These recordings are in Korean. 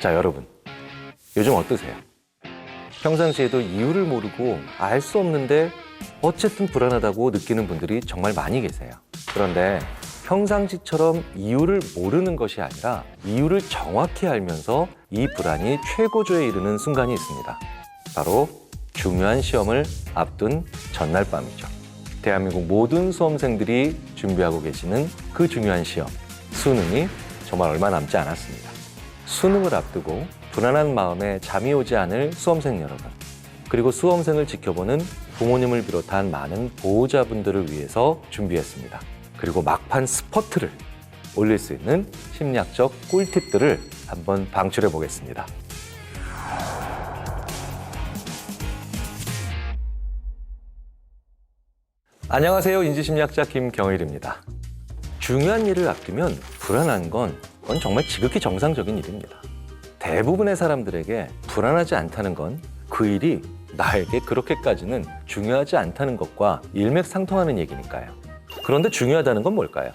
자, 여러분, 요즘 어떠세요? 평상시에도 이유를 모르고 알 수 없는데 어쨌든 불안하다고 느끼는 분들이 정말 많이 계세요. 그런데 평상시처럼 이유를 모르는 것이 아니라 이유를 정확히 알면서 이 불안이 최고조에 이르는 순간이 있습니다. 바로 중요한 시험을 앞둔 전날 밤이죠. 대한민국 모든 수험생들이 준비하고 계시는 그 중요한 시험, 수능이 정말 얼마 남지 않았습니다. 수능을 앞두고 불안한 마음에 잠이 오지 않을 수험생 여러분, 그리고 수험생을 지켜보는 부모님을 비롯한 많은 보호자분들을 위해서 준비했습니다. 그리고 막판 스퍼트를 올릴 수 있는 심리학적 꿀팁들을 한번 방출해 보겠습니다. 안녕하세요. 인지심리학자 김경일입니다. 중요한 일을 앞두면 불안한 건 정말 지극히 정상적인 일입니다. 대부분의 사람들에게 불안하지 않다는 건 그 일이 나에게 그렇게까지는 중요하지 않다는 것과 일맥상통하는 얘기니까요. 그런데 중요하다는 건 뭘까요?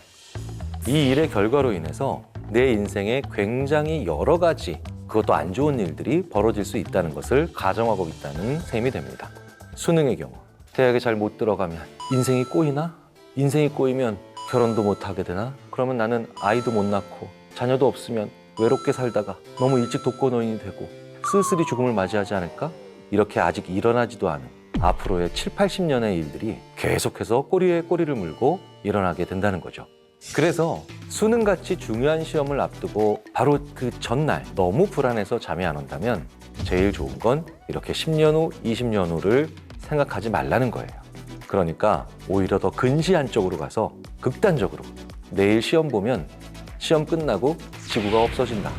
이 일의 결과로 인해서 내 인생에 굉장히 여러 가지, 그것도 안 좋은 일들이 벌어질 수 있다는 것을 가정하고 있다는 셈이 됩니다. 수능의 경우, 대학에 잘 못 들어가면 인생이 꼬이나? 인생이 꼬이면 결혼도 못 하게 되나? 그러면 나는 아이도 못 낳고 자녀도 없으면 외롭게 살다가 너무 일찍 독거노인이 되고 쓸쓸히 죽음을 맞이하지 않을까? 이렇게 아직 일어나지도 않은 앞으로의 7, 80년의 일들이 계속해서 꼬리에 꼬리를 물고 일어나게 된다는 거죠. 그래서 수능같이 중요한 시험을 앞두고 바로 그 전날 너무 불안해서 잠이 안 온다면 제일 좋은 건 이렇게 10년 후, 20년 후를 생각하지 말라는 거예요. 그러니까 오히려 더 근시안 쪽으로 가서 극단적으로 내일 시험 보면 시험 끝나고 지구가 없어진다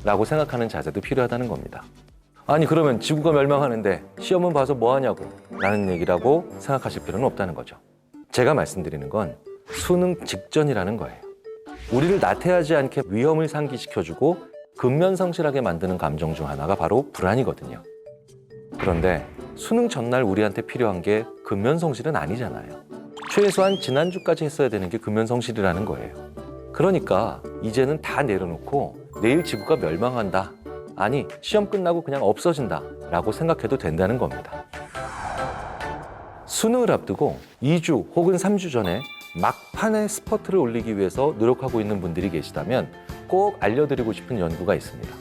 라고 생각하는 자세도 필요하다는 겁니다. 아니 그러면 지구가 멸망하는데 시험은 봐서 뭐 하냐고 라는 얘기라고 생각하실 필요는 없다는 거죠. 제가 말씀드리는 건 수능 직전이라는 거예요. 우리를 나태하지 않게 위험을 상기시켜주고 근면성실하게 만드는 감정 중 하나가 바로 불안이거든요. 그런데 수능 전날 우리한테 필요한 게 근면성실은 아니잖아요. 최소한 지난주까지 했어야 되는 게 근면성실이라는 거예요. 그러니까 이제는 다 내려놓고 내일 지구가 멸망한다, 아니 시험 끝나고 그냥 없어진다 라고 생각해도 된다는 겁니다. 수능을 앞두고 2주 혹은 3주 전에 막판에 스퍼트를 올리기 위해서 노력하고 있는 분들이 계시다면 꼭 알려드리고 싶은 연구가 있습니다.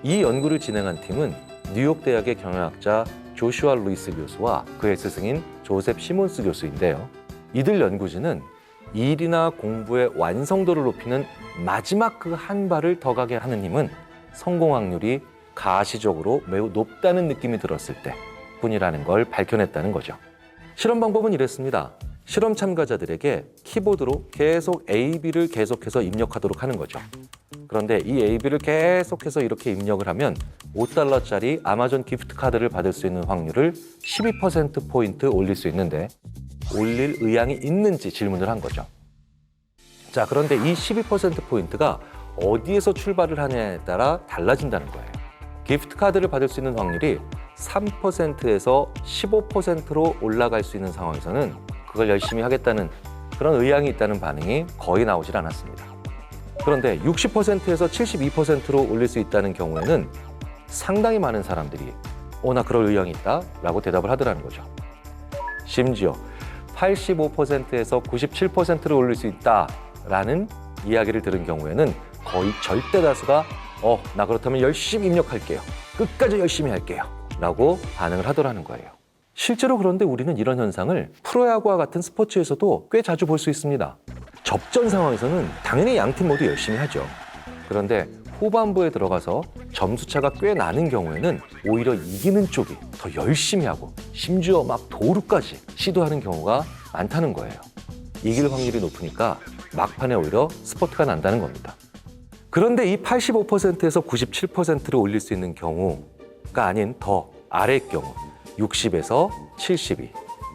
이 연구를 진행한 팀은 뉴욕대학의 경영학자 조슈아 루이스 교수와 그의 스승인 조셉 시몬스 교수인데요. 이들 연구진은 일이나 공부의 완성도를 높이는 마지막 그 한 발을 더 가게 하는 힘은 성공 확률이 가시적으로 매우 높다는 느낌이 들었을 때 뿐이라는 걸 밝혀냈다는 거죠. 실험 방법은 이랬습니다. 실험 참가자들에게 키보드로 계속 A, B를 계속해서 입력하도록 하는 거죠. 그런데 이 A, B를 계속해서 이렇게 입력을 하면 $5짜리 아마존 기프트 카드를 받을 수 있는 확률을 12%포인트 올릴 수 있는데 올릴 의향이 있는지 질문을 한 거죠. 자, 그런데 이 12%포인트가 어디에서 출발을 하냐에 따라 달라진다는 거예요. 기프트 카드를 받을 수 있는 확률이 3%에서 15%로 올라갈 수 있는 상황에서는 그걸 열심히 하겠다는 그런 의향이 있다는 반응이 거의 나오질 않았습니다. 그런데 60%에서 72%로 올릴 수 있다는 경우에는 상당히 많은 사람들이 나 그럴 의향이 있다 라고 대답을 하더라는 거죠. 심지어 85%에서 97%로 올릴 수 있다라는 이야기를 들은 경우에는 거의 절대 다수가 나 그렇다면 열심히 입력할게요. 끝까지 열심히 할게요. 라고 반응을 하더라는 거예요. 실제로 그런데 우리는 이런 현상을 프로야구와 같은 스포츠에서도 꽤 자주 볼 수 있습니다. 접전 상황에서는 당연히 양팀 모두 열심히 하죠. 그런데 후반부에 들어가서 점수차가 꽤 나는 경우에는 오히려 이기는 쪽이 더 열심히 하고 심지어 막 도루까지 시도하는 경우가 많다는 거예요. 이길 확률이 높으니까 막판에 오히려 스포트가 난다는 겁니다. 그런데 이 85%에서 97%를 올릴 수 있는 경우가 아닌 더 아래의 경우 60에서 72,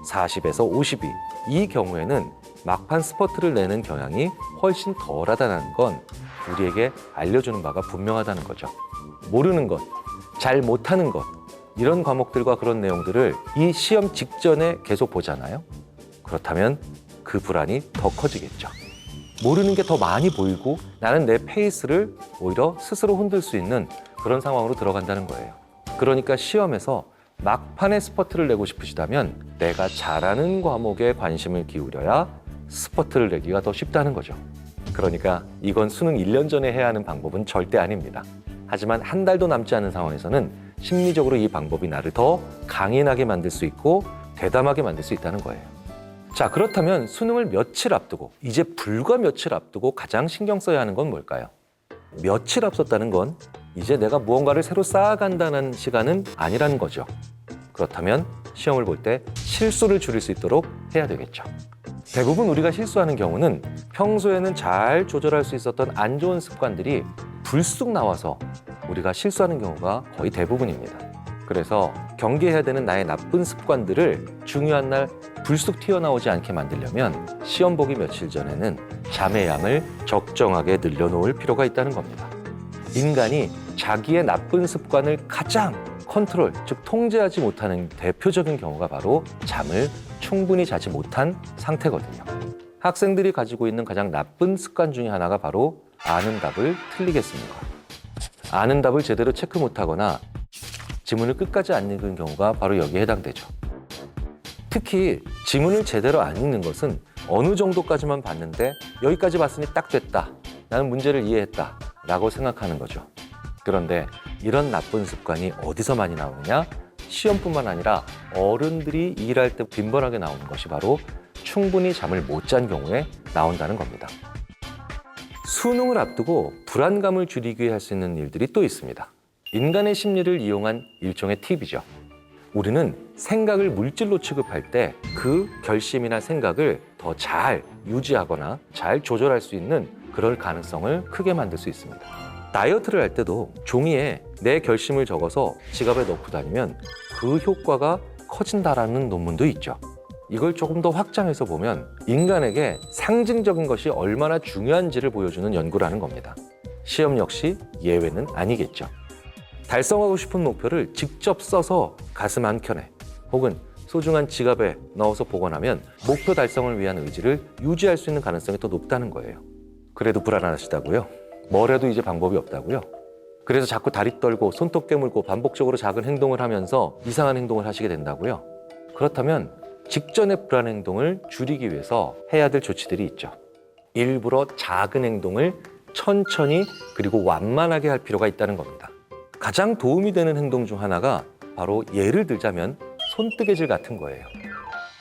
40에서 52 이 경우에는 막판 스퍼트를 내는 경향이 훨씬 덜하다는 건 우리에게 알려주는 바가 분명하다는 거죠. 모르는 것, 잘 못하는 것 이런 과목들과 그런 내용들을 이 시험 직전에 계속 보잖아요. 그렇다면 그 불안이 더 커지겠죠. 모르는 게 더 많이 보이고 나는 내 페이스를 오히려 스스로 흔들 수 있는 그런 상황으로 들어간다는 거예요. 그러니까 시험에서 막판에 스퍼트를 내고 싶으시다면 내가 잘하는 과목에 관심을 기울여야 스퍼트를 내기가 더 쉽다는 거죠. 그러니까 이건 수능 1년 전에 해야 하는 방법은 절대 아닙니다. 하지만 한 달도 남지 않은 상황에서는 심리적으로 이 방법이 나를 더 강인하게 만들 수 있고 대담하게 만들 수 있다는 거예요. 자, 그렇다면 수능을 며칠 앞두고, 이제 불과 며칠 앞두고 가장 신경 써야 하는 건 뭘까요? 며칠 앞섰다는 건 이제 내가 무언가를 새로 쌓아간다는 시간은 아니라는 거죠. 그렇다면 시험을 볼 때 실수를 줄일 수 있도록 해야 되겠죠. 대부분 우리가 실수하는 경우는 평소에는 잘 조절할 수 있었던 안 좋은 습관들이 불쑥 나와서 우리가 실수하는 경우가 거의 대부분입니다. 그래서 경계해야 되는 나의 나쁜 습관들을 중요한 날 불쑥 튀어나오지 않게 만들려면 시험 보기 며칠 전에는 잠의 양을 적정하게 늘려놓을 필요가 있다는 겁니다. 인간이 자기의 나쁜 습관을 가장 컨트롤, 즉 통제하지 못하는 대표적인 경우가 바로 잠을 충분히 자지 못한 상태거든요. 학생들이 가지고 있는 가장 나쁜 습관 중에 하나가 바로 아는 답을 틀리겠습니까? 아는 답을 제대로 체크 못하거나 지문을 끝까지 안 읽은 경우가 바로 여기에 해당되죠. 특히 지문을 제대로 안 읽는 것은 어느 정도까지만 봤는데 여기까지 봤으니 딱 됐다. 나는 문제를 이해했다. 라고 생각하는 거죠. 그런데 이런 나쁜 습관이 어디서 많이 나오느냐? 시험뿐만 아니라 어른들이 일할 때 빈번하게 나오는 것이 바로 충분히 잠을 못 잔 경우에 나온다는 겁니다. 수능을 앞두고 불안감을 줄이기 위해 할 수 있는 일들이 또 있습니다. 인간의 심리를 이용한 일종의 팁이죠. 우리는 생각을 물질로 취급할 때 그 결심이나 생각을 더 잘 유지하거나 잘 조절할 수 있는 그럴 가능성을 크게 만들 수 있습니다. 다이어트를 할 때도 종이에 내 결심을 적어서 지갑에 넣고 다니면 그 효과가 커진다라는 논문도 있죠. 이걸 조금 더 확장해서 보면 인간에게 상징적인 것이 얼마나 중요한지를 보여주는 연구라는 겁니다. 시험 역시 예외는 아니겠죠. 달성하고 싶은 목표를 직접 써서 가슴 한켠에 혹은 소중한 지갑에 넣어서 보관하면 목표 달성을 위한 의지를 유지할 수 있는 가능성이 더 높다는 거예요. 그래도 불안하시다고요? 뭘 해도 이제 방법이 없다고요? 그래서 자꾸 다리 떨고 손톱 깨물고 반복적으로 작은 행동을 하면서 이상한 행동을 하시게 된다고요? 그렇다면 직전의 불안 행동을 줄이기 위해서 해야 될 조치들이 있죠. 일부러 작은 행동을 천천히 그리고 완만하게 할 필요가 있다는 겁니다. 가장 도움이 되는 행동 중 하나가 바로 예를 들자면 손뜨개질 같은 거예요.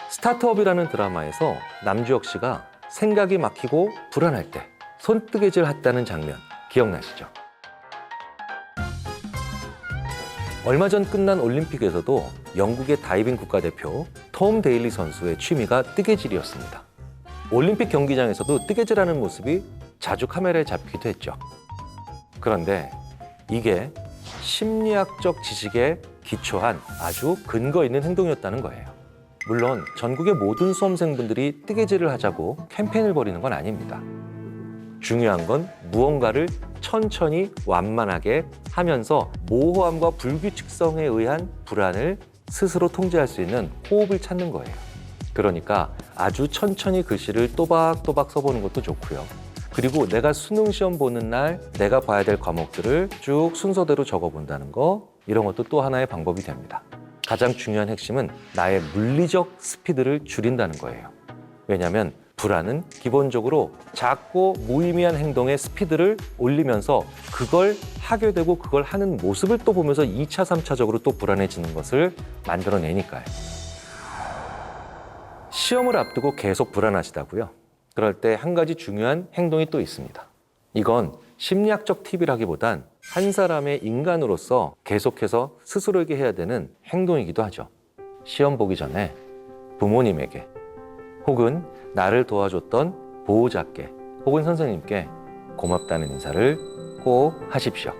스타트업이라는 드라마에서 남주혁 씨가 생각이 막히고 불안할 때 손뜨개질 했다는 장면 기억나시죠? 얼마 전 끝난 올림픽에서도 영국의 다이빙 국가대표 톰 데일리 선수의 취미가 뜨개질이었습니다. 올림픽 경기장에서도 뜨개질하는 모습이 자주 카메라에 잡히기도 했죠. 그런데 이게 심리학적 지식에 기초한 아주 근거 있는 행동이었다는 거예요. 물론 전국의 모든 수험생분들이 뜨개질을 하자고 캠페인을 벌이는 건 아닙니다. 중요한 건 무언가를 천천히 완만하게 하면서 모호함과 불규칙성에 의한 불안을 스스로 통제할 수 있는 호흡을 찾는 거예요. 그러니까 아주 천천히 글씨를 또박또박 써보는 것도 좋고요. 그리고 내가 수능 시험 보는 날 내가 봐야 될 과목들을 쭉 순서대로 적어본다는 거, 이런 것도 또 하나의 방법이 됩니다. 가장 중요한 핵심은 나의 물리적 스피드를 줄인다는 거예요. 왜냐하면 불안은 기본적으로 작고 무의미한 행동의 스피드를 올리면서 그걸 하게 되고 그걸 하는 모습을 또 보면서 2차, 3차적으로 또 불안해지는 것을 만들어내니까요. 시험을 앞두고 계속 불안하시다고요? 그럴 때 한 가지 중요한 행동이 또 있습니다. 이건 심리학적 팁이라기보단 한 사람의 인간으로서 계속해서 스스로에게 해야 되는 행동이기도 하죠. 시험 보기 전에 부모님에게 혹은 나를 도와줬던 보호자께 혹은 선생님께 고맙다는 인사를 꼭 하십시오.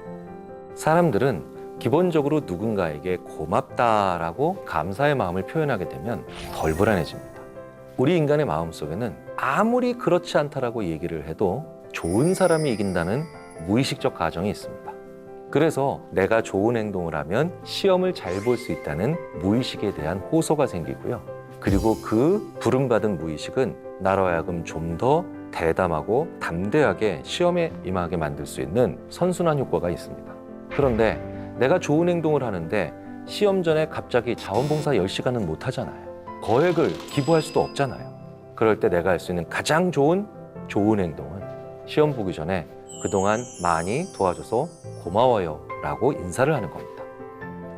사람들은 기본적으로 누군가에게 고맙다라고 감사의 마음을 표현하게 되면 덜 불안해집니다. 우리 인간의 마음속에는 아무리 그렇지 않다라고 얘기를 해도 좋은 사람이 이긴다는 무의식적 가정이 있습니다. 그래서 내가 좋은 행동을 하면 시험을 잘 볼 수 있다는 무의식에 대한 호소가 생기고요. 그리고 그 부름받은 무의식은 나로 하여금 좀 더 대담하고 담대하게 시험에 임하게 만들 수 있는 선순환 효과가 있습니다. 그런데 내가 좋은 행동을 하는데 시험 전에 갑자기 자원봉사 10시간은 못 하잖아요. 거액을 기부할 수도 없잖아요. 그럴 때 내가 할 수 있는 가장 좋은 행동은 시험 보기 전에 그동안 많이 도와줘서 고마워요 라고 인사를 하는 겁니다.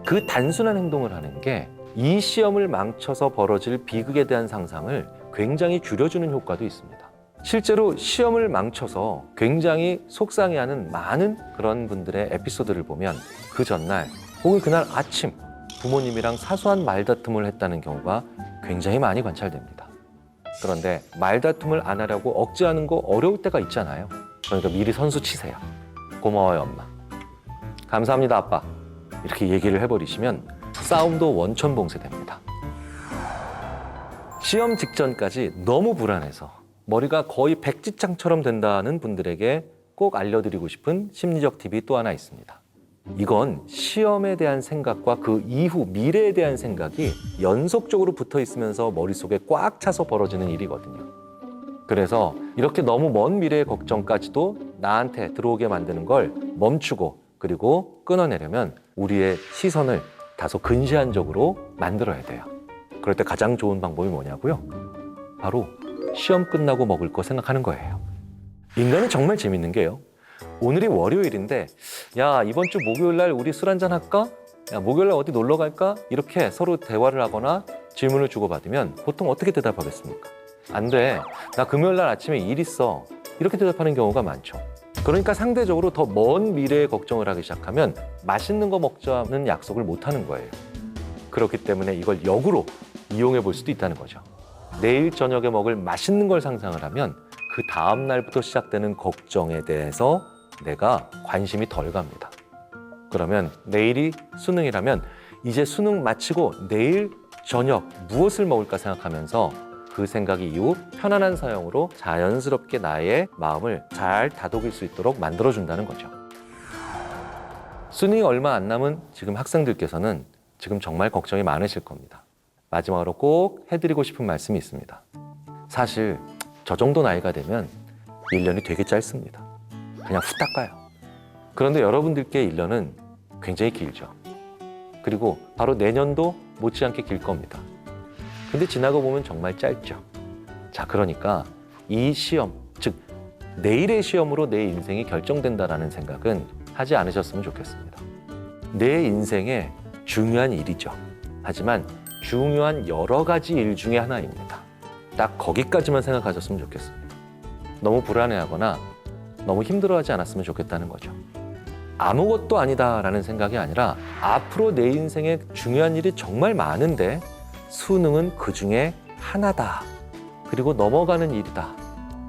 그 단순한 행동을 하는 게 이 시험을 망쳐서 벌어질 비극에 대한 상상을 굉장히 줄여주는 효과도 있습니다. 실제로 시험을 망쳐서 굉장히 속상해하는 많은 그런 분들의 에피소드를 보면 그 전날 혹은 그날 아침 부모님이랑 사소한 말다툼을 했다는 경우가 굉장히 많이 관찰됩니다. 그런데 말다툼을 안 하려고 억지하는 거 어려울 때가 있잖아요. 그러니까 미리 선수 치세요. 고마워요 엄마. 감사합니다 아빠. 이렇게 얘기를 해버리시면 싸움도 원천봉쇄됩니다. 시험 직전까지 너무 불안해서 머리가 거의 백지장처럼 된다는 분들에게 꼭 알려드리고 싶은 심리적 팁이 또 하나 있습니다. 이건 시험에 대한 생각과 그 이후 미래에 대한 생각이 연속적으로 붙어 있으면서 머릿속에 꽉 차서 벌어지는 일이거든요. 그래서 이렇게 너무 먼 미래의 걱정까지도 나한테 들어오게 만드는 걸 멈추고 그리고 끊어내려면 우리의 시선을 다소 근시안적으로 만들어야 돼요. 그럴 때 가장 좋은 방법이 뭐냐고요? 바로 시험 끝나고 먹을 거 생각하는 거예요. 인간은 정말 재밌는 게요. 오늘이 월요일인데 야 이번 주 목요일 날 우리 술 한잔 할까? 야 목요일 날 어디 놀러 갈까? 이렇게 서로 대화를 하거나 질문을 주고받으면 보통 어떻게 대답하겠습니까? 안 돼. 나 금요일 날 아침에 일 있어. 이렇게 대답하는 경우가 많죠. 그러니까 상대적으로 더 먼 미래에 걱정을 하기 시작하면 맛있는 거 먹자는 약속을 못 하는 거예요. 그렇기 때문에 이걸 역으로 이용해 볼 수도 있다는 거죠. 내일 저녁에 먹을 맛있는 걸 상상을 하면 그 다음 날부터 시작되는 걱정에 대해서 내가 관심이 덜 갑니다. 그러면 내일이 수능이라면 이제 수능 마치고 내일 저녁 무엇을 먹을까 생각하면서 그 생각이 이후 편안한 사용으로 자연스럽게 나의 마음을 잘 다독일 수 있도록 만들어준다는 거죠. 수능이 얼마 안 남은 지금 학생들께서는 지금 정말 걱정이 많으실 겁니다. 마지막으로 꼭 해드리고 싶은 말씀이 있습니다. 사실 저 정도 나이가 되면 1년이 되게 짧습니다. 그냥 후딱 가요. 그런데 여러분들께 1년은 굉장히 길죠. 그리고 바로 내년도 못지않게 길 겁니다. 근데 지나고 보면 정말 짧죠. 자, 그러니까 이 시험, 즉 내일의 시험으로 내 인생이 결정된다라는 생각은 하지 않으셨으면 좋겠습니다. 내 인생에 중요한 일이죠. 하지만 중요한 여러 가지 일 중에 하나입니다. 딱 거기까지만 생각하셨으면 좋겠습니다. 너무 불안해하거나 너무 힘들어하지 않았으면 좋겠다는 거죠. 아무것도 아니다라는 생각이 아니라 앞으로 내 인생에 중요한 일이 정말 많은데 수능은 그 중에 하나다. 그리고 넘어가는 일이다.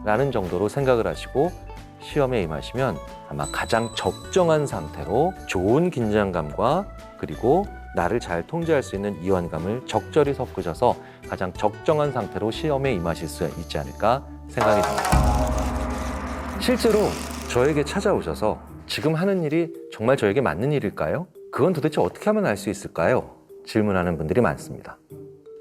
라는 정도로 생각을 하시고 시험에 임하시면 아마 가장 적정한 상태로 좋은 긴장감과 그리고 나를 잘 통제할 수 있는 이완감을 적절히 섞으셔서 가장 적정한 상태로 시험에 임하실 수 있지 않을까 생각이 듭니다. 실제로 저에게 찾아오셔서 지금 하는 일이 정말 저에게 맞는 일일까요? 그건 도대체 어떻게 하면 알 수 있을까요? 질문하는 분들이 많습니다.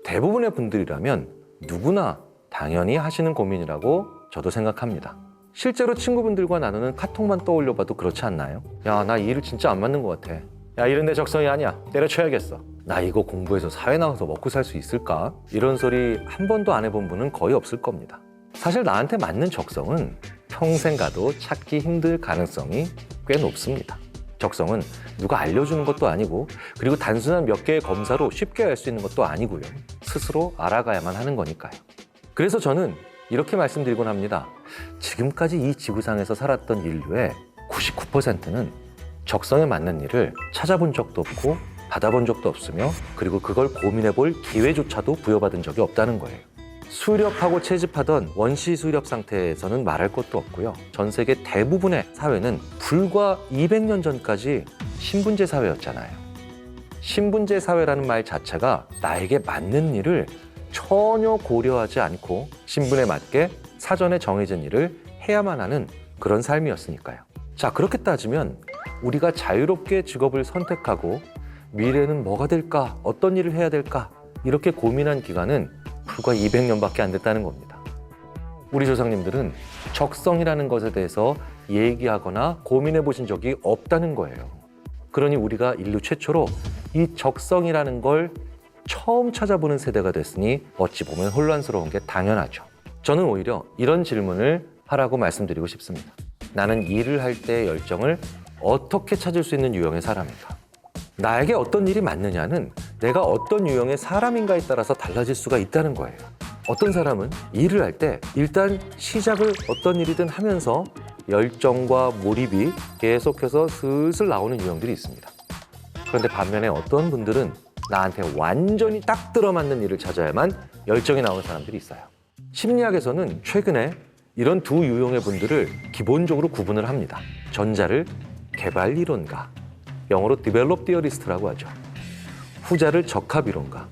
대부분의 분들이라면 누구나 당연히 하시는 고민이라고 저도 생각합니다. 실제로 친구분들과 나누는 카톡만 떠올려봐도 그렇지 않나요? 야, 나 이 일 진짜 안 맞는 것 같아. 야, 이런 내 적성이 아니야. 때려쳐야겠어. 나 이거 공부해서 사회 나가서 먹고 살 수 있을까? 이런 소리 한 번도 안 해본 분은 거의 없을 겁니다. 사실 나한테 맞는 적성은 평생 가도 찾기 힘들 가능성이 꽤 높습니다. 적성은 누가 알려주는 것도 아니고 그리고 단순한 몇 개의 검사로 쉽게 알 수 있는 것도 아니고요. 스스로 알아가야만 하는 거니까요. 그래서 저는 이렇게 말씀드리곤 합니다. 지금까지 이 지구상에서 살았던 인류의 99%는 적성에 맞는 일을 찾아본 적도 없고 받아본 적도 없으며 그리고 그걸 고민해 볼 기회조차도 부여받은 적이 없다는 거예요. 수렵하고 채집하던 원시 수렵 상태에서는 말할 것도 없고요. 전 세계 대부분의 사회는 불과 200년 전까지 신분제 사회였잖아요. 신분제 사회라는 말 자체가 나에게 맞는 일을 전혀 고려하지 않고 신분에 맞게 사전에 정해진 일을 해야만 하는 그런 삶이었으니까요. 자, 그렇게 따지면 우리가 자유롭게 직업을 선택하고 미래는 뭐가 될까, 어떤 일을 해야 될까 이렇게 고민한 기간은 불과 200년밖에 안 됐다는 겁니다. 우리 조상님들은 적성이라는 것에 대해서 얘기하거나 고민해 보신 적이 없다는 거예요. 그러니 우리가 인류 최초로 이 적성이라는 걸 처음 찾아보는 세대가 됐으니 어찌 보면 혼란스러운 게 당연하죠. 저는 오히려 이런 질문을 하라고 말씀드리고 싶습니다. 나는 일을 할 때의 열정을 어떻게 찾을 수 있는 유형의 사람인가? 나에게 어떤 일이 맞느냐는 내가 어떤 유형의 사람인가에 따라서 달라질 수가 있다는 거예요. 어떤 사람은 일을 할 때 일단 시작을 어떤 일이든 하면서 열정과 몰입이 계속해서 슬슬 나오는 유형들이 있습니다. 그런데 반면에 어떤 분들은 나한테 완전히 딱 들어맞는 일을 찾아야만 열정이 나오는 사람들이 있어요. 심리학에서는 최근에 이런 두 유형의 분들을 기본적으로 구분을 합니다. 전자를 개발 이론가, 영어로 develop theorist라고 하죠. 후자를 적합 이론가,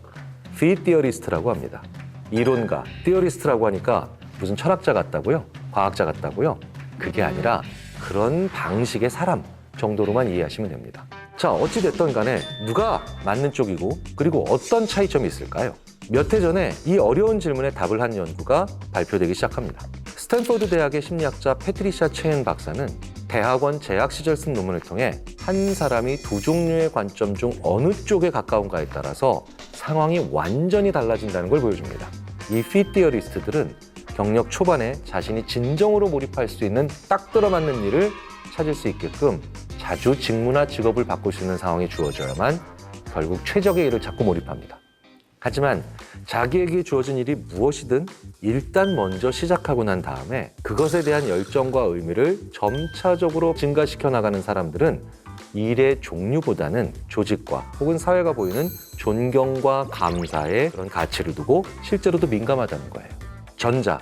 fit theorist라고 합니다. 이론가, theorist라고 하니까 무슨 철학자 같다고요? 과학자 같다고요? 그게 아니라 그런 방식의 사람 정도로만 이해하시면 됩니다. 자, 어찌됐든 간에 누가 맞는 쪽이고 그리고 어떤 차이점이 있을까요? 몇 해 전에 이 어려운 질문에 답을 한 연구가 발표되기 시작합니다. 스탠포드 대학의 심리학자 패트리샤 체인 박사는 대학원 재학 시절 쓴 논문을 통해 한 사람이 두 종류의 관점 중 어느 쪽에 가까운가에 따라서 상황이 완전히 달라진다는 걸 보여줍니다. 이 fit theorist들은 경력 초반에 자신이 진정으로 몰입할 수 있는 딱 들어맞는 일을 찾을 수 있게끔 자주 직무나 직업을 바꿀 수 있는 상황이 주어져야만 결국 최적의 일을 찾고 몰입합니다. 하지만 자기에게 주어진 일이 무엇이든 일단 먼저 시작하고 난 다음에 그것에 대한 열정과 의미를 점차적으로 증가시켜 나가는 사람들은 일의 종류보다는 조직과 혹은 사회가 보이는 존경과 감사에 그런 가치를 두고 실제로도 민감하다는 거예요. 전자,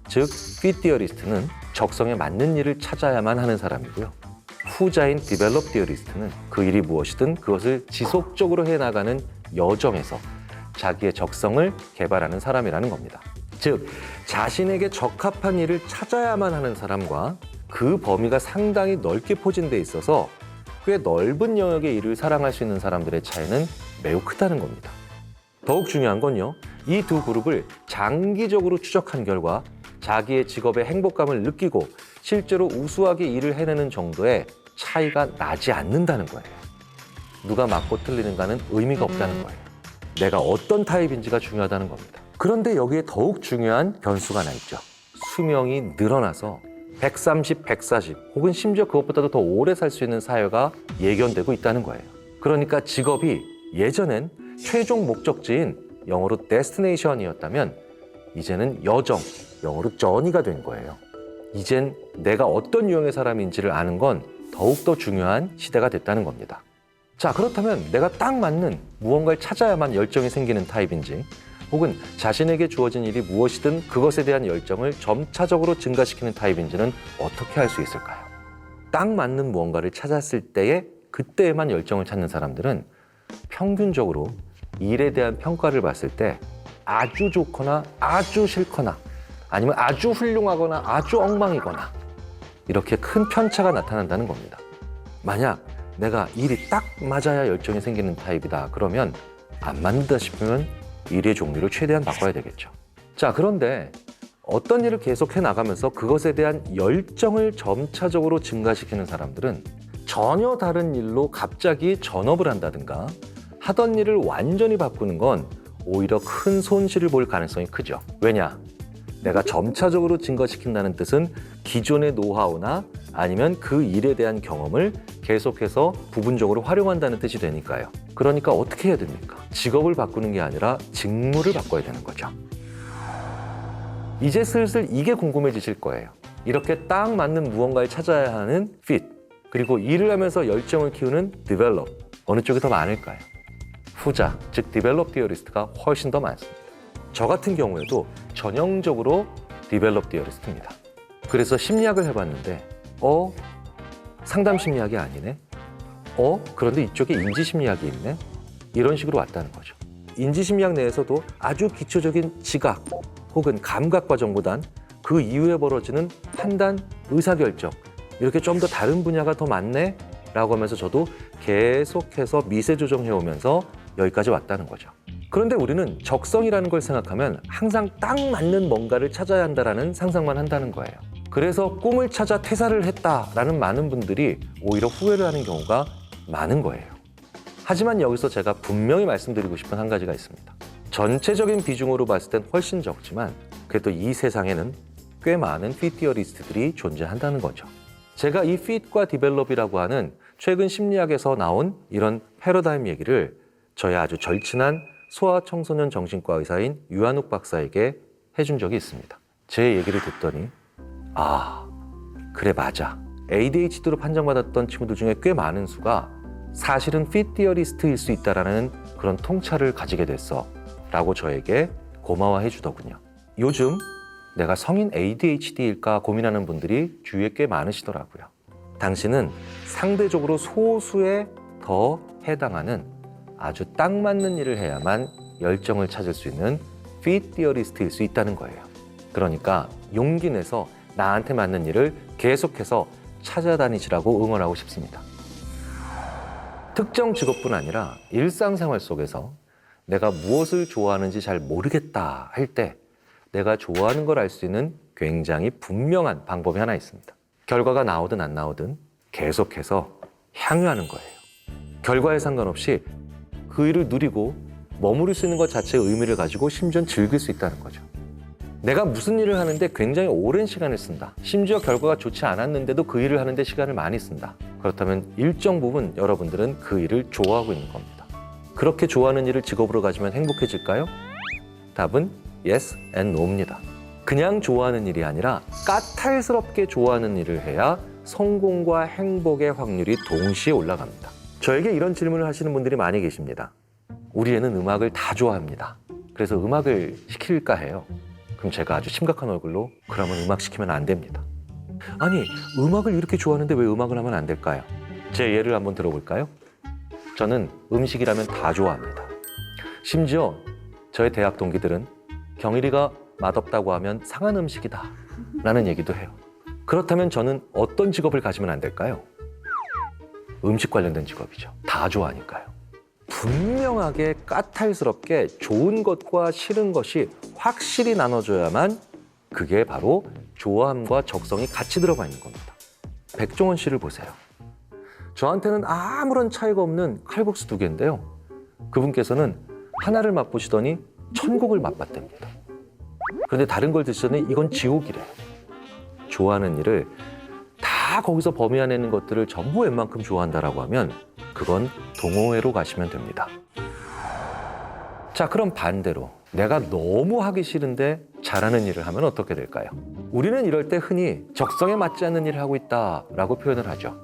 즉 fit theorist는 적성에 맞는 일을 찾아야만 하는 사람이고요. 후자인 develop theorist는 그 일이 무엇이든 그것을 지속적으로 해나가는 여정에서 자기의 적성을 개발하는 사람이라는 겁니다. 즉, 자신에게 적합한 일을 찾아야만 하는 사람과 그 범위가 상당히 넓게 포진돼 있어서 꽤 넓은 영역의 일을 사랑할 수 있는 사람들의 차이는 매우 크다는 겁니다. 더욱 중요한 건요, 이 두 그룹을 장기적으로 추적한 결과 자기의 직업의 행복감을 느끼고 실제로 우수하게 일을 해내는 정도의 차이가 나지 않는다는 거예요. 누가 맞고 틀리는가는 의미가 없다는 거예요. 내가 어떤 타입인지가 중요하다는 겁니다. 그런데 여기에 더욱 중요한 변수가 하나 있죠. 수명이 늘어나서 130, 140 혹은 심지어 그것보다도 더 오래 살 수 있는 사회가 예견되고 있다는 거예요. 그러니까 직업이 예전엔 최종 목적지인 영어로 destination이었다면 이제는 여정, 영어로 journey가 된 거예요. 이젠 내가 어떤 유형의 사람인지를 아는 건 더욱더 중요한 시대가 됐다는 겁니다. 자, 그렇다면 내가 딱 맞는 무언가를 찾아야만 열정이 생기는 타입인지 혹은 자신에게 주어진 일이 무엇이든 그것에 대한 열정을 점차적으로 증가시키는 타입인지는 어떻게 알 수 있을까요? 딱 맞는 무언가를 찾았을 때에 그때에만 열정을 찾는 사람들은 평균적으로 일에 대한 평가를 봤을 때 아주 좋거나 아주 싫거나 아니면 아주 훌륭하거나 아주 엉망이거나 이렇게 큰 편차가 나타난다는 겁니다. 만약 내가 일이 딱 맞아야 열정이 생기는 타입이다 그러면 안 맞는다 싶으면 일의 종류를 최대한 바꿔야 되겠죠. 자, 그런데 어떤 일을 계속해 나가면서 그것에 대한 열정을 점차적으로 증가시키는 사람들은 전혀 다른 일로 갑자기 전업을 한다든가 하던 일을 완전히 바꾸는 건 오히려 큰 손실을 볼 가능성이 크죠. 왜냐? 내가 점차적으로 증가시킨다는 뜻은 기존의 노하우나 아니면 그 일에 대한 경험을 계속해서 부분적으로 활용한다는 뜻이 되니까요. 그러니까 어떻게 해야 됩니까? 직업을 바꾸는 게 아니라 직무를 바꿔야 되는 거죠. 이제 슬슬 이게 궁금해지실 거예요. 이렇게 딱 맞는 무언가를 찾아야 하는 fit, 그리고 일을 하면서 열정을 키우는 develop, 어느 쪽이 더 많을까요? 후자, 즉 develop theorist가 훨씬 더 많습니다. 저 같은 경우에도 전형적으로 develop theorist입니다. 그래서 심리학을 해봤는데 상담 심리학이 아니네? 그런데 이쪽에 인지 심리학이 있네? 이런 식으로 왔다는 거죠. 인지 심리학 내에서도 아주 기초적인 지각 혹은 감각 과정보단 그 이후에 벌어지는 판단, 의사결정 이렇게 좀 더 다른 분야가 더 많네? 라고 하면서 저도 계속해서 미세 조정해오면서 여기까지 왔다는 거죠. 그런데 우리는 적성이라는 걸 생각하면 항상 딱 맞는 뭔가를 찾아야 한다는 상상만 한다는 거예요. 그래서 꿈을 찾아 퇴사를 했다라는 많은 분들이 오히려 후회를 하는 경우가 많은 거예요. 하지만 여기서 제가 분명히 말씀드리고 싶은 한 가지가 있습니다. 전체적인 비중으로 봤을 땐 훨씬 적지만 그래도 이 세상에는 꽤 많은 fit theorist들이 존재한다는 거죠. 제가 이 fit과 develop이라고 하는 최근 심리학에서 나온 이런 패러다임 얘기를 저의 아주 절친한 소아청소년 정신과 의사인 유한욱 박사에게 해준 적이 있습니다. 제 얘기를 듣더니 아, 그래 맞아. ADHD로 판정받았던 친구들 중에 꽤 많은 수가 사실은 fit theorist일 수 있다는 그런 통찰을 가지게 됐어 라고 저에게 고마워해 주더군요. 요즘 내가 성인 ADHD일까 고민하는 분들이 주위에 꽤 많으시더라고요. 당신은 상대적으로 소수에 더 해당하는 아주 딱 맞는 일을 해야만 열정을 찾을 수 있는 fit theorist일 수 있다는 거예요. 그러니까 용기 내서 나한테 맞는 일을 계속해서 찾아다니시라고 응원하고 싶습니다. 특정 직업뿐 아니라 일상생활 속에서 내가 무엇을 좋아하는지 잘 모르겠다 할 때 내가 좋아하는 걸 알 수 있는 굉장히 분명한 방법이 하나 있습니다. 결과가 나오든 안 나오든 계속해서 향유하는 거예요. 결과에 상관없이 그 일을 누리고 머무를 수 있는 것 자체의 의미를 가지고 심지어 즐길 수 있다는 거죠. 내가 무슨 일을 하는데 굉장히 오랜 시간을 쓴다. 심지어 결과가 좋지 않았는데도 그 일을 하는데 시간을 많이 쓴다. 그렇다면 일정 부분 여러분들은 그 일을 좋아하고 있는 겁니다. 그렇게 좋아하는 일을 직업으로 가지면 행복해질까요? 답은 yes and no입니다. 그냥 좋아하는 일이 아니라 까탈스럽게 좋아하는 일을 해야 성공과 행복의 확률이 동시에 올라갑니다. 저에게 이런 질문을 하시는 분들이 많이 계십니다. 우리 애는 음악을 다 좋아합니다. 그래서 음악을 시킬까 해요. 그럼 제가 아주 심각한 얼굴로 그러면 음악 시키면 안 됩니다. 아니, 음악을 이렇게 좋아하는데 왜 음악을 하면 안 될까요? 제 예를 한번 들어볼까요? 저는 음식이라면 다 좋아합니다. 심지어 저의 대학 동기들은 경일이가 맛없다고 하면 상한 음식이다 라는 얘기도 해요. 그렇다면 저는 어떤 직업을 가지면 안 될까요? 음식 관련된 직업이죠. 다 좋아하니까요. 분명하게 까탈스럽게 좋은 것과 싫은 것이 확실히 나눠져야만 그게 바로 좋아함과 적성이 같이 들어가 있는 겁니다. 백종원 씨를 보세요. 저한테는 아무런 차이가 없는 칼국수 2개인데요. 그분께서는 하나를 맛보시더니 천국을 맛봤답니다. 그런데 다른 걸 드시더니 이건 지옥이래요. 좋아하는 일을 다 거기서 범위안에 있는 것들을 전부 웬만큼 좋아한다라고 하면 그건 동호회로 가시면 됩니다. 자, 그럼 반대로 내가 너무 하기 싫은데 잘하는 일을 하면 어떻게 될까요? 우리는 이럴 때 흔히 적성에 맞지 않는 일을 하고 있다라고 표현을 하죠.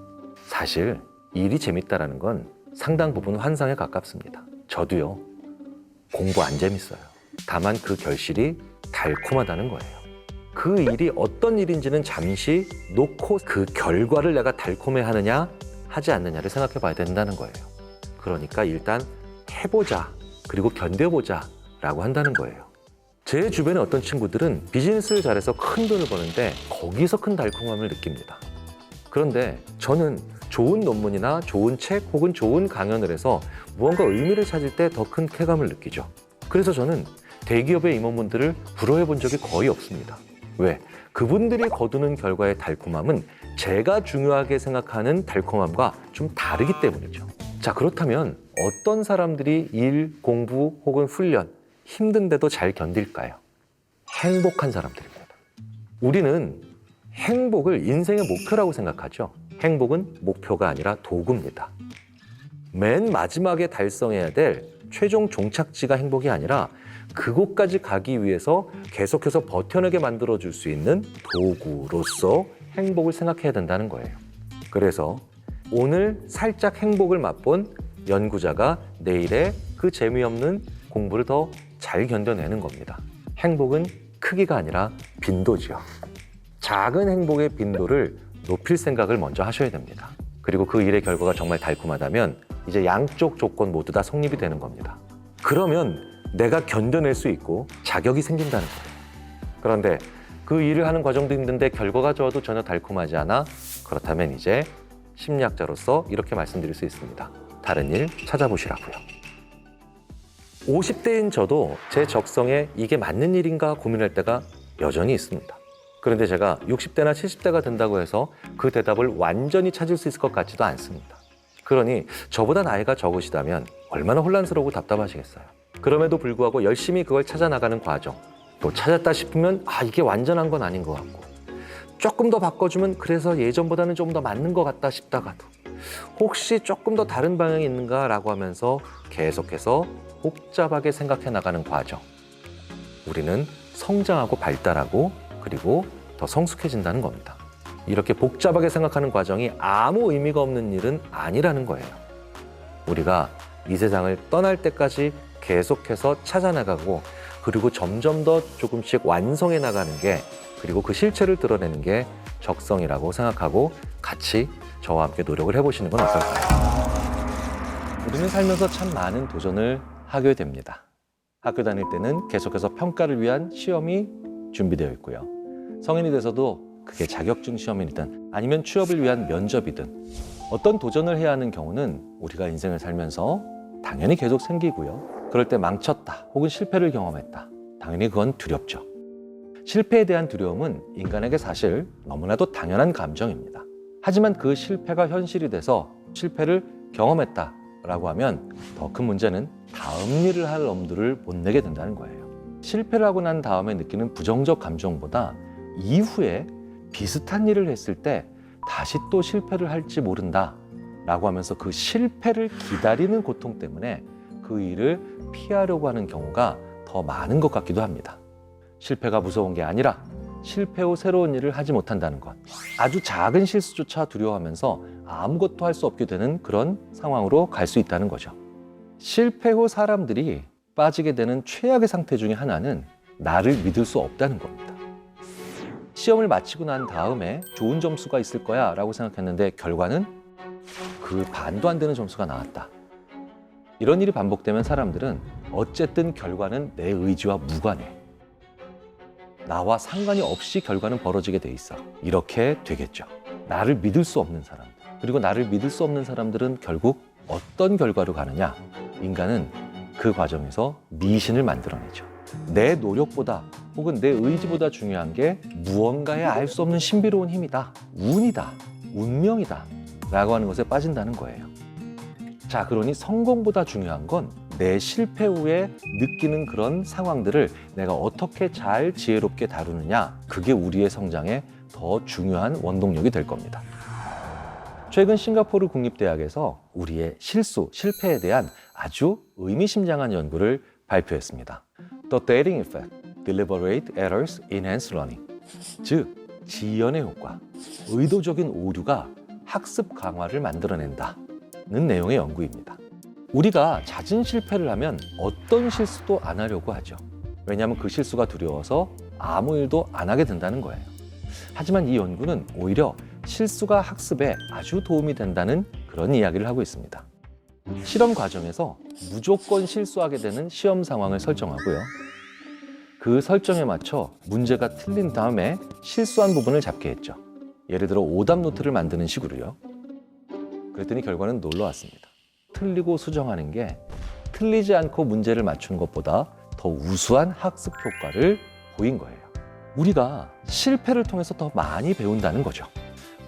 사실 일이 재밌다라는 건 상당 부분 환상에 가깝습니다. 저도요. 공부 안 재밌어요. 다만 그 결실이 달콤하다는 거예요. 그 일이 어떤 일인지는 잠시 놓고 그 결과를 내가 달콤해하느냐 하지 않느냐를 생각해 봐야 된다는 거예요. 그러니까 일단 해보자, 그리고 견뎌보자 라고 한다는 거예요. 제 주변에 어떤 친구들은 비즈니스를 잘해서 큰 돈을 버는데 거기서 큰 달콤함을 느낍니다. 그런데 저는 좋은 논문이나 좋은 책 혹은 좋은 강연을 해서 무언가 의미를 찾을 때 더 큰 쾌감을 느끼죠. 그래서 저는 대기업의 임원분들을 부러워해 본 적이 거의 없습니다. 왜? 그분들이 거두는 결과의 달콤함은 제가 중요하게 생각하는 달콤함과 좀 다르기 때문이죠. 자, 그렇다면 어떤 사람들이 일, 공부 혹은 훈련, 힘든데도 잘 견딜까요? 행복한 사람들입니다. 우리는 행복을 인생의 목표라고 생각하죠. 행복은 목표가 아니라 도구입니다. 맨 마지막에 달성해야 될 최종 종착지가 행복이 아니라 그곳까지 가기 위해서 계속해서 버텨내게 만들어줄 수 있는 도구로서 행복을 생각해야 된다는 거예요. 그래서 오늘 살짝 행복을 맛본 연구자가 내일의 그 재미없는 공부를 더 잘 견뎌내는 겁니다. 행복은 크기가 아니라 빈도죠. 작은 행복의 빈도를 높일 생각을 먼저 하셔야 됩니다. 그리고 그 일의 결과가 정말 달콤하다면 이제 양쪽 조건 모두 다 성립이 되는 겁니다. 그러면 내가 견뎌낼 수 있고 자격이 생긴다는 거예요. 그런데 그 일을 하는 과정도 힘든데 결과가 좋아도 전혀 달콤하지 않아? 그렇다면 이제 심리학자로서 이렇게 말씀드릴 수 있습니다. 다른 일 찾아보시라고요. 50대인 저도 제 적성에 이게 맞는 일인가 고민할 때가 여전히 있습니다. 그런데 제가 60대나 70대가 된다고 해서 그 대답을 완전히 찾을 수 있을 것 같지도 않습니다. 그러니 저보다 나이가 적으시다면 얼마나 혼란스러우고 답답하시겠어요. 그럼에도 불구하고 열심히 그걸 찾아 나가는 과정, 또 찾았다 싶으면 이게 완전한 건 아닌 것 같고, 조금 더 바꿔주면 그래서 예전보다는 좀 더 맞는 것 같다 싶다가도 혹시 조금 더 다른 방향이 있는가라고 하면서 계속해서 복잡하게 생각해 나가는 과정. 우리는 성장하고 발달하고 그리고 더 성숙해진다는 겁니다. 이렇게 복잡하게 생각하는 과정이 아무 의미가 없는 일은 아니라는 거예요. 우리가 이 세상을 떠날 때까지 계속해서 찾아나가고 그리고 점점 더 조금씩 완성해 나가는 게, 그리고 그 실체를 드러내는 게 적성이라고 생각하고 같이 저와 함께 노력을 해보시는 건 어떨까요? 우리는 살면서 참 많은 도전을 하게 됩니다. 학교 다닐 때는 계속해서 평가를 위한 시험이 준비되어 있고요. 성인이 돼서도 그게 자격증 시험이든 아니면 취업을 위한 면접이든 어떤 도전을 해야 하는 경우는 우리가 인생을 살면서 당연히 계속 생기고요. 그럴 때 망쳤다 혹은 실패를 경험했다. 당연히 그건 두렵죠. 실패에 대한 두려움은 인간에게 사실 너무나도 당연한 감정입니다. 하지만 그 실패가 현실이 돼서 실패를 경험했다라고 하면 더 큰 문제는 다음 일을 할 엄두를 못 내게 된다는 거예요. 실패를 하고 난 다음에 느끼는 부정적 감정보다 이후에 비슷한 일을 했을 때 다시 또 실패를 할지 모른다 라고 하면서 그 실패를 기다리는 고통 때문에 그 일을 피하려고 하는 경우가 더 많은 것 같기도 합니다. 실패가 무서운 게 아니라 실패 후 새로운 일을 하지 못한다는 것, 아주 작은 실수조차 두려워하면서 아무것도 할 수 없게 되는 그런 상황으로 갈 수 있다는 거죠. 실패 후 사람들이 빠지게 되는 최악의 상태 중에 하나는 나를 믿을 수 없다는 겁니다. 시험을 마치고 난 다음에 좋은 점수가 있을 거야 라고 생각했는데 결과는 그 반도 안 되는 점수가 나왔다. 이런 일이 반복되면 사람들은 어쨌든 결과는 내 의지와 무관해. 나와 상관이 없이 결과는 벌어지게 돼 있어. 이렇게 되겠죠. 나를 믿을 수 없는 사람들. 그리고 나를 믿을 수 없는 사람들은 결국 어떤 결과로 가느냐? 인간은 그 과정에서 미신을 만들어내죠. 내 노력보다 혹은 내 의지보다 중요한 게 무언가에 알 수 없는 신비로운 힘이다. 운이다. 운명이다. 라고 하는 것에 빠진다는 거예요. 자, 그러니 성공보다 중요한 건 내 실패 후에 느끼는 그런 상황들을 내가 어떻게 잘 지혜롭게 다루느냐, 그게 우리의 성장에 더 중요한 원동력이 될 겁니다. 최근 싱가포르 국립대학에서 우리의 실수, 실패에 대한 아주 의미심장한 연구를 발표했습니다. The Dating Effect, Deliberate Errors Enhance Learning. 즉, 지연의 효과, 의도적인 오류가 학습 강화를 만들어낸다는 내용의 연구입니다. 우리가 잦은 실패를 하면 어떤 실수도 안 하려고 하죠. 왜냐하면 그 실수가 두려워서 아무 일도 안 하게 된다는 거예요. 하지만 이 연구는 오히려 실수가 학습에 아주 도움이 된다는 그런 이야기를 하고 있습니다. 실험 과정에서 무조건 실수하게 되는 시험 상황을 설정하고요. 그 설정에 맞춰 문제가 틀린 다음에 실수한 부분을 잡게 했죠. 예를 들어 오답 노트를 만드는 식으로요. 그랬더니 결과는 놀라웠습니다. 틀리고 수정하는 게 틀리지 않고 문제를 맞추는 것보다 더 우수한 학습 효과를 보인 거예요. 우리가 실패를 통해서 더 많이 배운다는 거죠.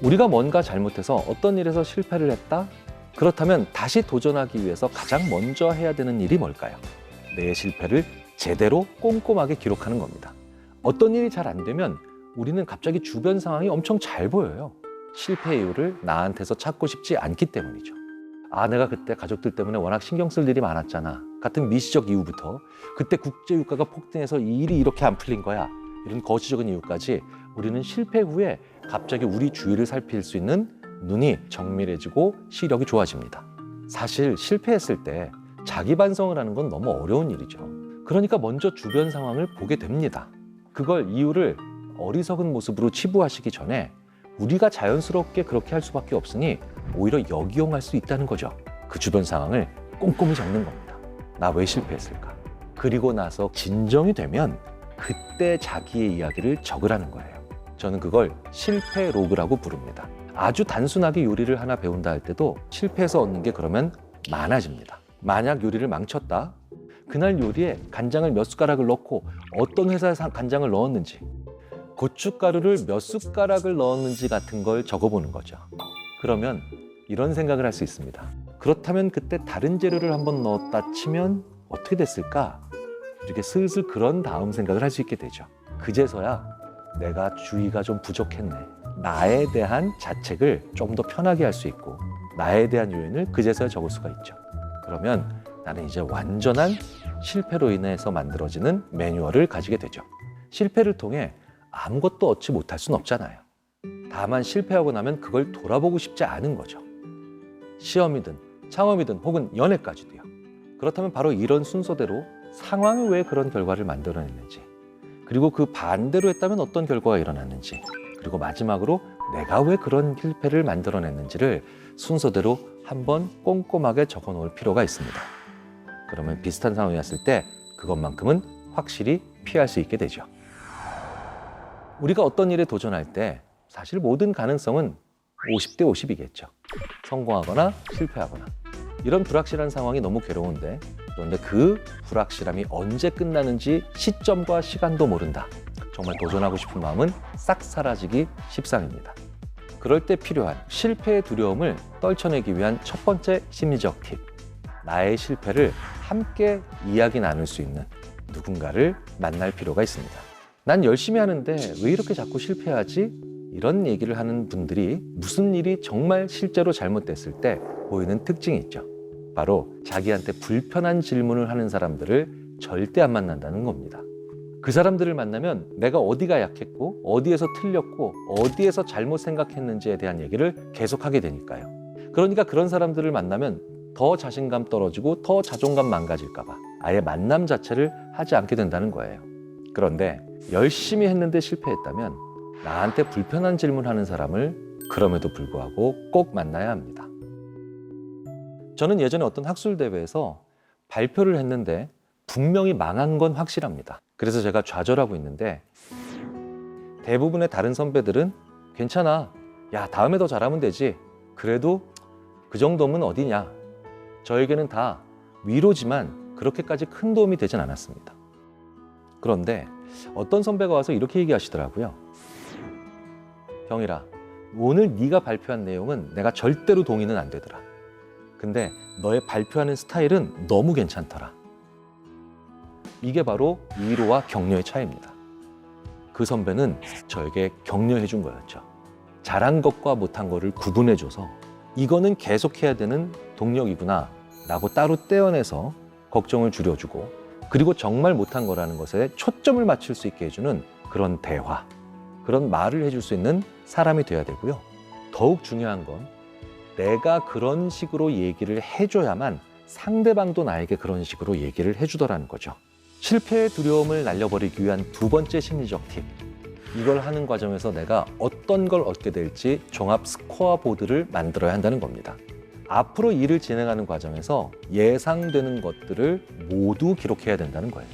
우리가 뭔가 잘못해서 어떤 일에서 실패를 했다? 그렇다면 다시 도전하기 위해서 가장 먼저 해야 되는 일이 뭘까요? 내 실패를 제대로 꼼꼼하게 기록하는 겁니다. 어떤 일이 잘 안 되면 우리는 갑자기 주변 상황이 엄청 잘 보여요. 실패 이유를 나한테서 찾고 싶지 않기 때문이죠. 내가 그때 가족들 때문에 워낙 신경 쓸 일이 많았잖아 같은 미시적 이유부터 그때 국제유가가 폭등해서 이 일이 이렇게 안 풀린 거야 이런 거시적인 이유까지 우리는 실패 후에 갑자기 우리 주위를 살필 수 있는 눈이 정밀해지고 시력이 좋아집니다. 사실 실패했을 때 자기 반성을 하는 건 너무 어려운 일이죠. 그러니까 먼저 주변 상황을 보게 됩니다. 그걸 이유를 어리석은 모습으로 치부하시기 전에 우리가 자연스럽게 그렇게 할 수밖에 없으니 오히려 역이용할 수 있다는 거죠. 그 주변 상황을 꼼꼼히 적는 겁니다. 나 왜 실패했을까? 그리고 나서 진정이 되면 그때 자기의 이야기를 적으라는 거예요. 저는 그걸 실패 로그라고 부릅니다. 아주 단순하게 요리를 하나 배운다 할 때도 실패해서 얻는 게 그러면 많아집니다. 만약 요리를 망쳤다. 그날 요리에 간장을 몇 숟가락을 넣고 어떤 회사에서 간장을 넣었는지 고춧가루를 몇 숟가락을 넣었는지 같은 걸 적어보는 거죠. 그러면 이런 생각을 할 수 있습니다. 그렇다면 그때 다른 재료를 한번 넣었다 치면 어떻게 됐을까? 이렇게 슬슬 그런 다음 생각을 할 수 있게 되죠. 그제서야 내가 주의가 좀 부족했네. 나에 대한 자책을 좀 더 편하게 할 수 있고 나에 대한 요인을 그제서야 적을 수가 있죠. 그러면 나는 이제 완전한 실패로 인해서 만들어지는 매뉴얼을 가지게 되죠. 실패를 통해 아무것도 얻지 못할 수는 없잖아요. 다만 실패하고 나면 그걸 돌아보고 싶지 않은 거죠. 시험이든 창업이든 혹은 연애까지도요. 그렇다면 바로 이런 순서대로 상황이 왜 그런 결과를 만들어냈는지, 그리고 그 반대로 했다면 어떤 결과가 일어났는지, 그리고 마지막으로 내가 왜 그런 실패를 만들어냈는지를 순서대로 한번 꼼꼼하게 적어 놓을 필요가 있습니다. 그러면 비슷한 상황이 왔을 때 그것만큼은 확실히 피할 수 있게 되죠. 우리가 어떤 일에 도전할 때 사실 모든 가능성은 50대 50이겠죠. 성공하거나 실패하거나. 이런 불확실한 상황이 너무 괴로운데, 그런데 그 불확실함이 언제 끝나는지 시점과 시간도 모른다. 정말 도전하고 싶은 마음은 싹 사라지기 십상입니다. 그럴 때 필요한 실패의 두려움을 떨쳐내기 위한 첫 번째 심리적 팁. 나의 실패를 함께 이야기 나눌 수 있는 누군가를 만날 필요가 있습니다. 난 열심히 하는데 왜 이렇게 자꾸 실패하지? 이런 얘기를 하는 분들이 무슨 일이 정말 실제로 잘못됐을 때 보이는 특징이 있죠. 바로 자기한테 불편한 질문을 하는 사람들을 절대 안 만난다는 겁니다. 그 사람들을 만나면 내가 어디가 약했고 어디에서 틀렸고 어디에서 잘못 생각했는지에 대한 얘기를 계속하게 되니까요. 그러니까 그런 사람들을 만나면 더 자신감 떨어지고 더 자존감 망가질까 봐 아예 만남 자체를 하지 않게 된다는 거예요. 그런데 열심히 했는데 실패했다면 나한테 불편한 질문하는 사람을 그럼에도 불구하고 꼭 만나야 합니다. 저는 예전에 어떤 학술대회에서 발표를 했는데 분명히 망한 건 확실합니다. 그래서 제가 좌절하고 있는데 대부분의 다른 선배들은 괜찮아. 야, 다음에 더 잘하면 되지. 그래도 그 정도면 어디냐. 저에게는 다 위로지만 그렇게까지 큰 도움이 되진 않았습니다. 그런데 어떤 선배가 와서 이렇게 얘기하시더라고요. 경일아, 오늘 네가 발표한 내용은 내가 절대로 동의는 안 되더라. 근데 너의 발표하는 스타일은 너무 괜찮더라. 이게 바로 위로와 격려의 차이입니다. 그 선배는 저에게 격려해 준 거였죠. 잘한 것과 못한 거를 구분해줘서 이거는 계속해야 되는 동력이구나 라고 따로 떼어내서 걱정을 줄여주고, 그리고 정말 못한 거라는 것에 초점을 맞출 수 있게 해주는 그런 대화, 그런 말을 해줄 수 있는 사람이 돼야 되고요. 더욱 중요한 건 내가 그런 식으로 얘기를 해줘야만 상대방도 나에게 그런 식으로 얘기를 해주더라는 거죠. 실패의 두려움을 날려버리기 위한 두 번째 심리적 팁. 이걸 하는 과정에서 내가 어떤 걸 얻게 될지 종합 스코어 보드를 만들어야 한다는 겁니다. 앞으로 일을 진행하는 과정에서 예상되는 것들을 모두 기록해야 된다는 거예요.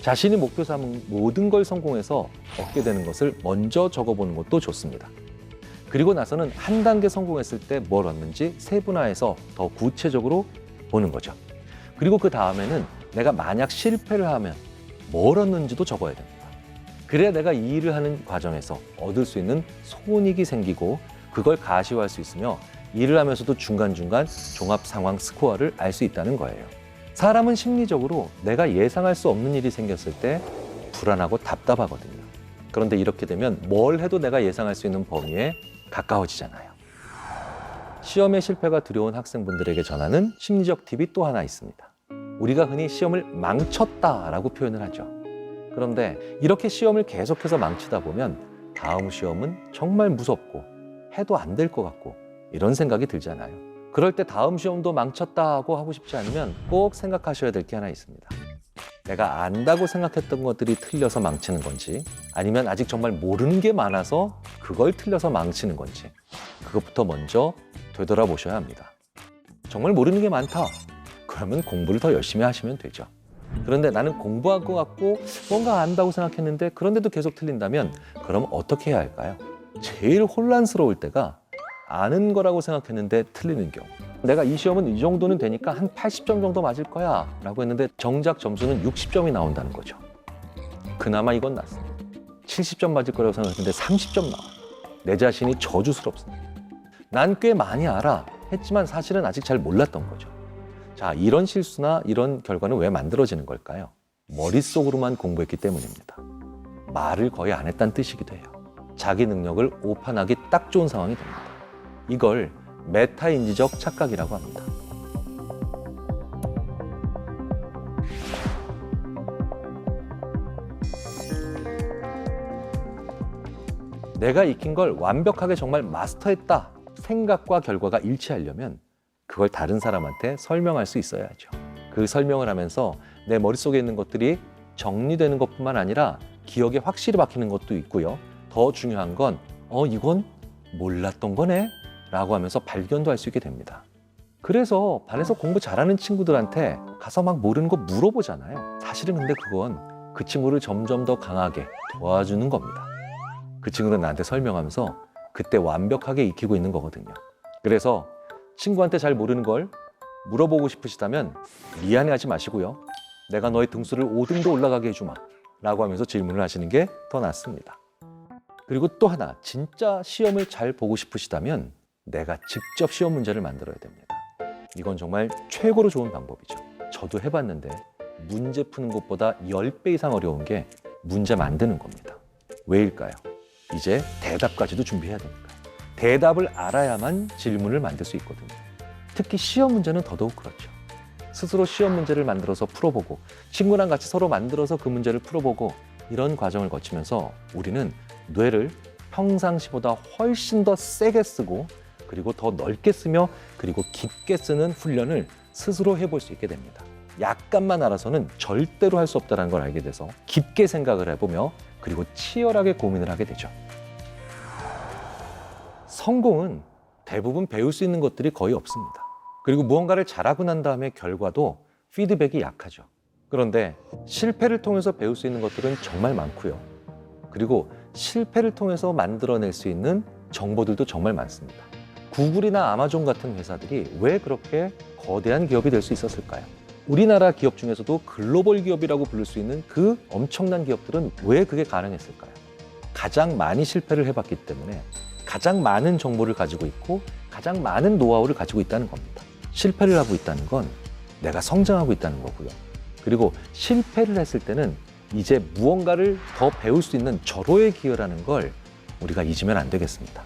자신이 목표 삼은 모든 걸 성공해서 얻게 되는 것을 먼저 적어보는 것도 좋습니다. 그리고 나서는 한 단계 성공했을 때 뭘 얻는지 세분화해서 더 구체적으로 보는 거죠. 그리고 그 다음에는 내가 만약 실패를 하면 뭘 얻는지도 적어야 됩니다. 그래야 내가 이 일을 하는 과정에서 얻을 수 있는 손익이 생기고 그걸 가시화할 수 있으며 일을 하면서도 중간중간 종합 상황 스코어를 알 수 있다는 거예요. 사람은 심리적으로 내가 예상할 수 없는 일이 생겼을 때 불안하고 답답하거든요. 그런데 이렇게 되면 뭘 해도 내가 예상할 수 있는 범위에 가까워지잖아요. 시험의 실패가 두려운 학생분들에게 전하는 심리적 팁이 또 하나 있습니다. 우리가 흔히 시험을 망쳤다라고 표현을 하죠. 그런데 이렇게 시험을 계속해서 망치다 보면 다음 시험은 정말 무섭고 해도 안 될 것 같고 이런 생각이 들잖아요. 그럴 때 다음 시험도 망쳤다고 하고 싶지 않으면 꼭 생각하셔야 될 게 하나 있습니다. 내가 안다고 생각했던 것들이 틀려서 망치는 건지, 아니면 아직 정말 모르는 게 많아서 그걸 틀려서 망치는 건지, 그것부터 먼저 되돌아보셔야 합니다. 정말 모르는 게 많다. 그러면 공부를 더 열심히 하시면 되죠. 그런데 나는 공부한 것 같고 뭔가 안다고 생각했는데 그런데도 계속 틀린다면 그럼 어떻게 해야 할까요? 제일 혼란스러울 때가 아는 거라고 생각했는데 틀리는 경우. 내가 이 시험은 이 정도는 되니까 한 80점 정도 맞을 거야 라고 했는데 정작 점수는 60점이 나온다는 거죠. 그나마 이건 낫습니다. 70점 맞을 거라고 생각했는데 30점 나와요. 내 자신이 저주스럽습니다. 난 꽤 많이 알아. 했지만 사실은 아직 잘 몰랐던 거죠. 자, 이런 실수나 이런 결과는 왜 만들어지는 걸까요? 머릿속으로만 공부했기 때문입니다. 말을 거의 안 했다는 뜻이기도 해요. 자기 능력을 오판하기 딱 좋은 상황이 됩니다. 이걸 메타인지적 착각이라고 합니다. 내가 익힌 걸 완벽하게 정말 마스터했다 생각과 결과가 일치하려면 그걸 다른 사람한테 설명할 수 있어야죠. 그 설명을 하면서 내 머릿속에 있는 것들이 정리되는 것뿐만 아니라 기억에 확실히 박히는 것도 있고요. 더 중요한 건 이건 몰랐던 거네 라고 하면서 발견도 할 수 있게 됩니다. 그래서 반에서 공부 잘하는 친구들한테 가서 막 모르는 거 물어보잖아요. 사실은 근데 그건 그 친구를 점점 더 강하게 도와주는 겁니다. 그 친구는 나한테 설명하면서 그때 완벽하게 익히고 있는 거거든요. 그래서 친구한테 잘 모르는 걸 물어보고 싶으시다면 미안해하지 마시고요. 내가 너의 등수를 5등도 올라가게 해주마 라고 하면서 질문을 하시는 게 더 낫습니다. 그리고 또 하나, 진짜 시험을 잘 보고 싶으시다면 내가 직접 시험 문제를 만들어야 됩니다. 이건 정말 최고로 좋은 방법이죠. 저도 해봤는데 문제 푸는 것보다 10배 이상 어려운 게 문제 만드는 겁니다. 왜일까요? 이제 대답까지도 준비해야 되니까요. 대답을 알아야만 질문을 만들 수 있거든요. 특히 시험 문제는 더더욱 그렇죠. 스스로 시험 문제를 만들어서 풀어보고 친구랑 같이 서로 만들어서 그 문제를 풀어보고 이런 과정을 거치면서 우리는 뇌를 평상시보다 훨씬 더 세게 쓰고 그리고 더 넓게 쓰며 그리고 깊게 쓰는 훈련을 스스로 해볼 수 있게 됩니다. 약간만 알아서는 절대로 할 수 없다는 걸 알게 돼서 깊게 생각을 해보며 그리고 치열하게 고민을 하게 되죠. 성공은 대부분 배울 수 있는 것들이 거의 없습니다. 그리고 무언가를 잘하고 난 다음에 결과도 피드백이 약하죠. 그런데 실패를 통해서 배울 수 있는 것들은 정말 많고요. 그리고 실패를 통해서 만들어낼 수 있는 정보들도 정말 많습니다. 구글이나 아마존 같은 회사들이 왜 그렇게 거대한 기업이 될 수 있었을까요? 우리나라 기업 중에서도 글로벌 기업이라고 부를 수 있는 그 엄청난 기업들은 왜 그게 가능했을까요? 가장 많이 실패를 해봤기 때문에 가장 많은 정보를 가지고 있고 가장 많은 노하우를 가지고 있다는 겁니다. 실패를 하고 있다는 건 내가 성장하고 있다는 거고요. 그리고 실패를 했을 때는 이제 무언가를 더 배울 수 있는 절호의 기회라는 걸 우리가 잊으면 안 되겠습니다.